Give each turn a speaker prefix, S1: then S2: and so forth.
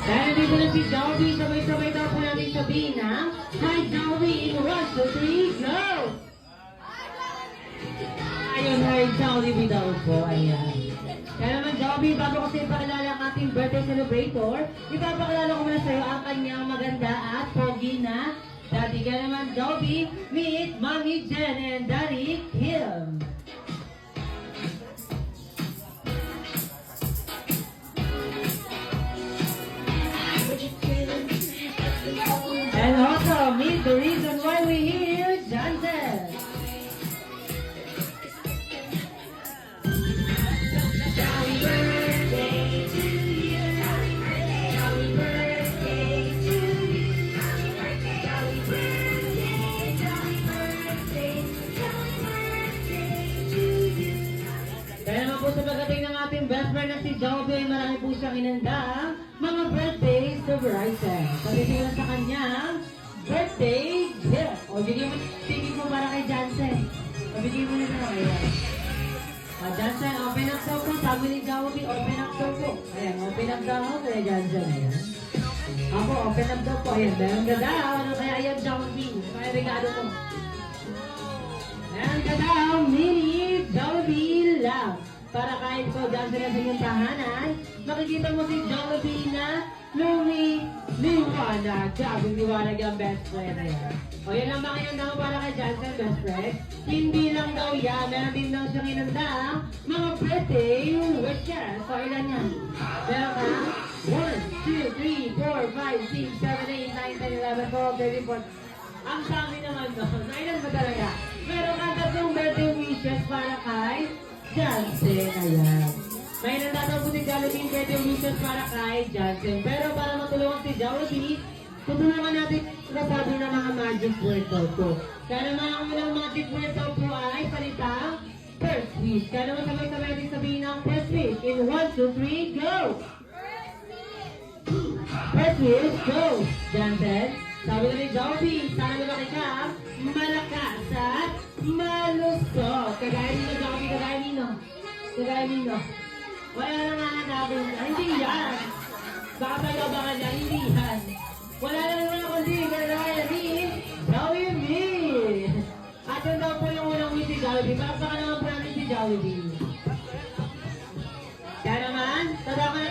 S1: Dahil nandito na si Joey, sabay-sabay daw po natin sabihin na, Hi Joey, in 1, 2, 3, go! Ayun, hi Joey daw po, ayan. Kaya naman Joey, bago kasi ipakilala ang ating birthday celebrator, ipapakilala ko muna sa'yo ang kanyang maganda at pogi na daddy. Kaya naman Joey, meet Mommy Jen and Daddy Kim. And also, meet the reason why we're here, Johnson. Happy birthday to you. Happy birthday. Happy birthday to you. Happy birthday. Happy birthday. Happy birthday. Happy birthday to you. Kaya naman po sa pagdating ng ating best friend na si Joby, marami po siyang inandang mga birthdays to Bryson. Pagdating sa kanyang birthday gift. O, bigyan mo, tingin mo para kay Johnson. Pabigyan mo na sa kanya. Johnson, open up daw po. Sabi ni Joby, open up daw po. Ayan, open up daw ako kaya Johnson. Ayan. Ako, open up daw po. Ayan, meron ka daw. Ano kaya ayan, Joby? Kaya regalo mo. Meron ka daw, mini Joby Love. Para kahit ko Johnson na sa inyong tahanan, makikita mo si Joby na liwanag. Sabing liwanag yung best friend na yan. O yan lang ba kinanda mo para kay Johnson, best friend? Hindi lang daw yan. Meron din daw siyang inanda mga birthday wishes. So ilan yan? Meron ka? 1, 2, 3, 4, 5, 6, 7, 8, 9, 10, 11, 12, 13, 14. Ang dami naman doon. Ilan ba talaga? Meron ka tatlong birthday wishes para kay Johnson. Ayan. May nandataw po si Jollibee yung birthday wishes para kay Johnson. Pero para matulungan si Jollibee, tutulungan natin nasabi ng mga magic word daw po. Kaya naman ang unang magic word daw po ay palitang first wish. Kaya naman sabay-sabay natin sabihin ng first wish. In 1, 2, 3, go! First wish, go! Johnson, sabi na ni Jollibee, sana lumaki ka, malakas at malusog. Kagaya nino, Jollibee, kagaya nino. Kagaya nino. Wala nang hahanapin. Hindi yan. Baka pag-abangan niya, hindi yan. Wala na naman ako din. Kaya ni Jollibee. At yun daw po yung unang wish si Jollibee. Para naman po namin si Jollibee. Kaya naman, tanda ko na